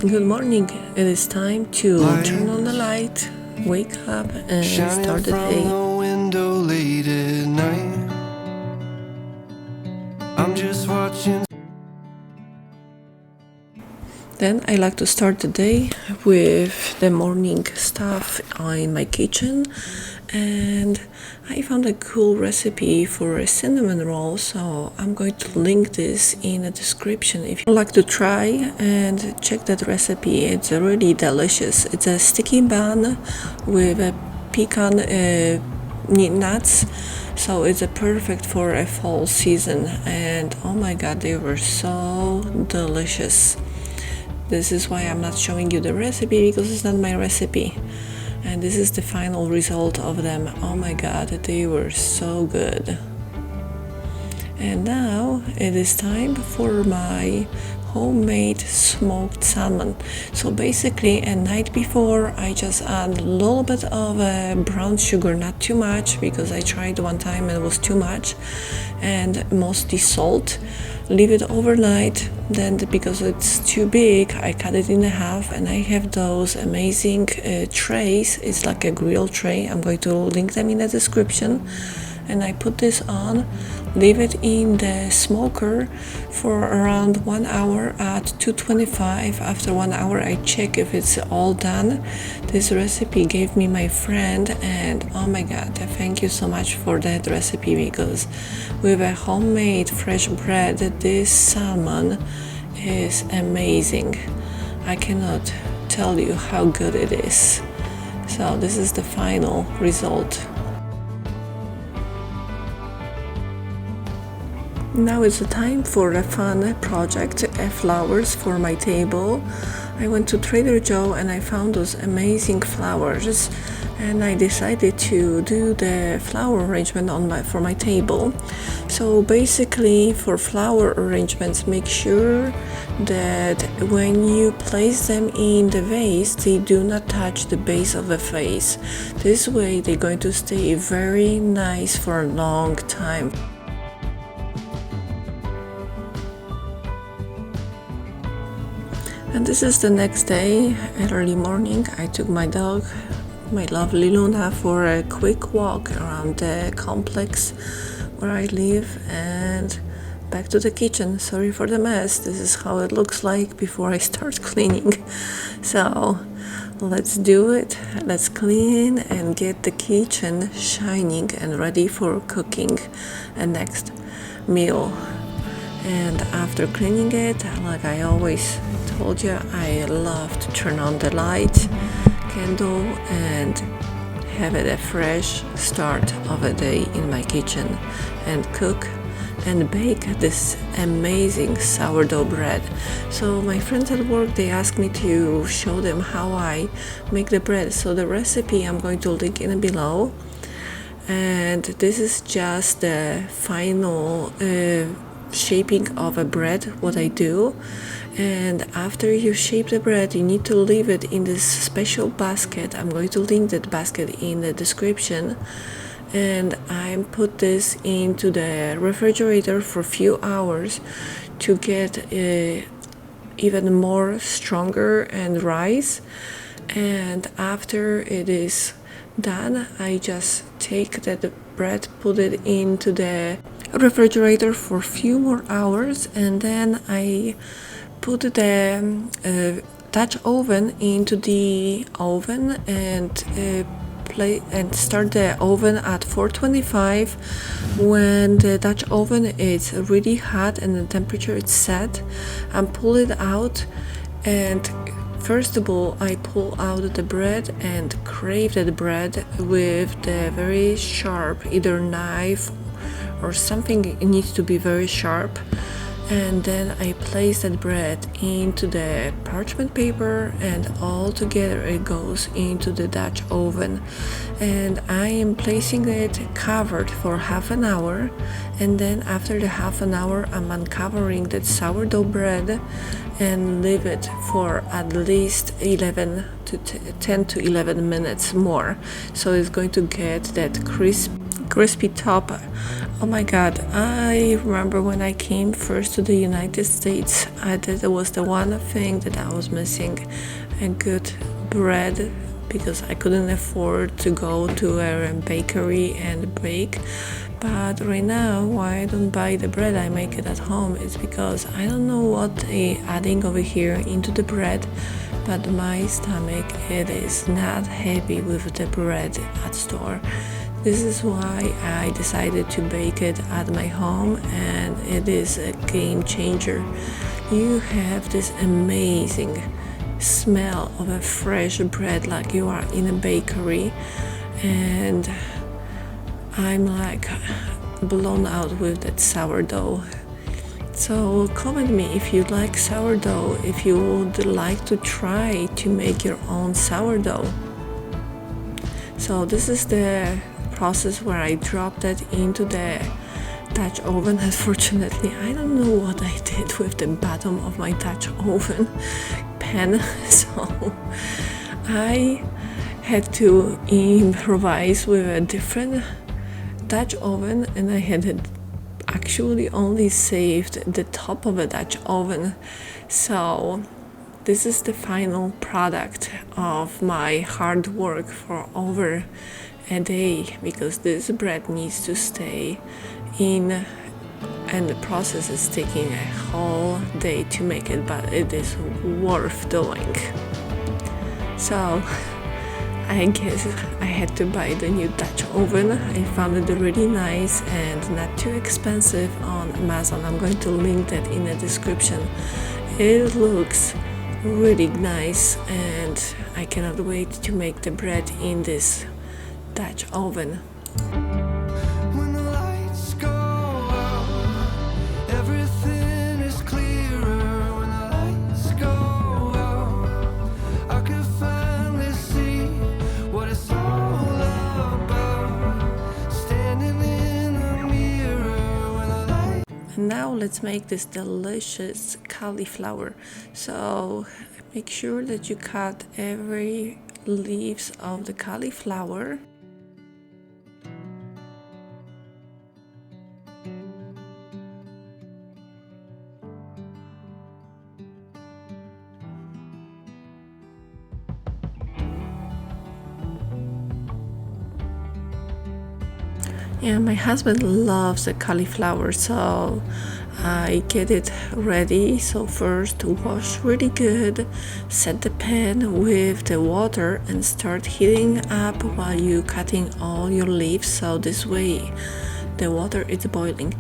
Good morning. It is time to turn on the light, wake up, and start the day. The window late at night. I'm just watching. Then I like to start the day with the morning stuff in my kitchen, and I found a cool recipe for a cinnamon roll, so I'm going to link this in the description if you'd like to try and check that recipe. It's really delicious. It's a sticky bun with a pecan nuts, so it's a perfect for a fall season, and oh my god, they were so delicious. This is why I'm not showing you the recipe, because it's not my recipe. And this is the final result of them. Oh my god, they were so good. And now it is time for my homemade smoked salmon. So basically, a night before, I just add a little bit of brown sugar, not too much, because I tried one time and it was too much, and mostly salt. Leave it overnight. Then, because it's too big, I cut it in half, and I have those amazing trays. It's like a grill tray. I'm going to link them in the description. And I put this on, leave it in the smoker for around 1 hour at 225. After 1 hour, I check if it's all done. This recipe gave me my friend, and oh my god, thank you so much for that recipe, because with a homemade fresh bread, this salmon is amazing. I cannot tell you how good it is. So this is the final result. Now it's the time for a fun project, flowers for my table. I went to Trader Joe and I found those amazing flowers, and I decided to do the flower arrangement for my table. So basically, for flower arrangements, make sure that when you place them in the vase, they do not touch the base of the vase. This way they're going to stay very nice for a long time. And this is the next day, early morning. I took my dog, my lovely Luna, for a quick walk around the complex where I live, and back to the kitchen. Sorry for the mess. This is how it looks like before I start cleaning. So let's do it. Let's clean and get the kitchen shining and ready for cooking a next meal. And after cleaning it, like I always told you, I love to turn on the light, candle, and have it a fresh start of a day in my kitchen, and cook and bake this amazing sourdough bread. So my friends at work, they asked me to show them how I make the bread. So the recipe I'm going to link in below, and this is just the final shaping of a bread, what I do. And after you shape the bread, you need to leave it in this special basket. I'm going to link that basket in the description. And I put this into the refrigerator for a few hours to get even more stronger and rise. And after it is done, I just take that bread, put it into the refrigerator for a few more hours, and then I put the Dutch oven into the oven and start the oven at 425. When the Dutch oven is really hot and the temperature is set, and pull it out. And first of all, I pull out the bread and crave the bread with the very sharp, either knife or something. It needs to be very sharp. And then I place that bread into the parchment paper, and all together it goes into the Dutch oven. And I am placing it covered for half an hour, and then after the half an hour, I'm uncovering that sourdough bread and leave it for at least 10 to 11 minutes more. So it's going to get that crispy top. Oh my god, I remember when I came first to the United States, that was the one thing that I was missing, a good bread, because I couldn't afford to go to a bakery and bake. But right now, why I don't buy the bread, I make it at home, is because I don't know what they adding over here into the bread, but my stomach, it is not happy with the bread at store. This is why I decided to bake it at my home, and it is a game changer. You have this amazing smell of a fresh bread like you are in a bakery, and I'm like blown out with that sourdough. So comment me if you like sourdough, if you would like to try to make your own sourdough. So this is the process where I drop that into the Dutch oven. Unfortunately, I don't know what I did with the bottom of my Dutch oven pan, so I had to improvise with a different Dutch oven, and I had actually only saved the top of a Dutch oven. So this is the final product of my hard work for over a day, because this bread needs to stay in, and the process is taking a whole day to make it, but it is worth doing. So I guess I had to buy the new Dutch oven. I found it really nice and not too expensive on Amazon. I'm going to link that in the description. It looks really nice, and I cannot wait to make the bread in this Dutch oven. When the lights go out, everything is clearer. When the lights go out, I can finally see what it's all about. Standing in the mirror when the light. And now let's make this delicious cauliflower. So make sure that you cut every leaves of the cauliflower. Yeah, my husband loves the cauliflower, so I get it ready. So first wash really good, set the pan with the water and start heating up while you cutting all your leaves, so this way the water is boiling.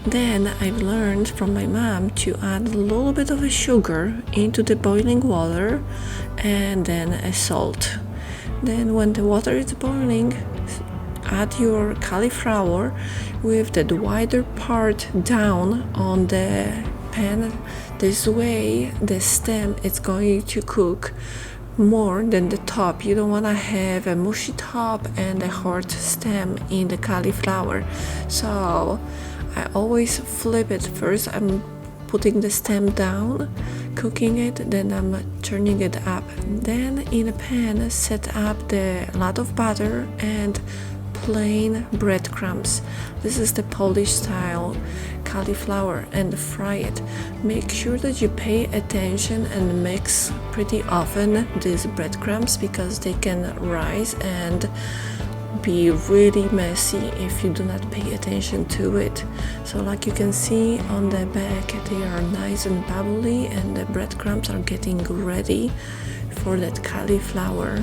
Then I've learned from my mom to add a little bit of a sugar into the boiling water, and then a salt. Then when the water is boiling, add your cauliflower with the wider part down on the pan. This way the stem is going to cook more than the top. You don't want to have a mushy top and a hard stem in the cauliflower. So I always flip it. First I'm putting the stem down, cooking it, then I'm turning it up. Then in a pan set up the lot of butter and plain breadcrumbs. This is the Polish style cauliflower, and fry it. Make sure that you pay attention and mix pretty often these breadcrumbs, because they can rise and be really messy if you do not pay attention to it. So like you can see on the back, they are nice and bubbly, and the breadcrumbs are getting ready for that cauliflower.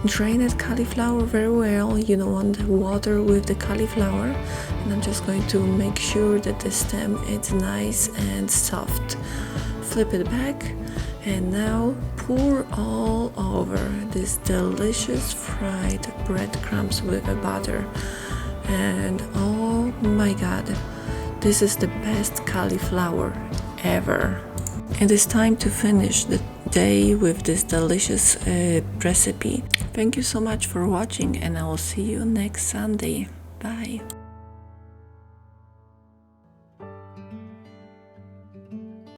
Drain that cauliflower very well. You don't want water with the cauliflower. And I'm just going to make sure that the stem is nice and soft. Flip it back, and now pour all over this delicious fried breadcrumbs with the butter. And oh my god, this is the best cauliflower ever. It is time to finish the day with this delicious recipe. Thank you so much for watching, and I will see you next Sunday. Bye.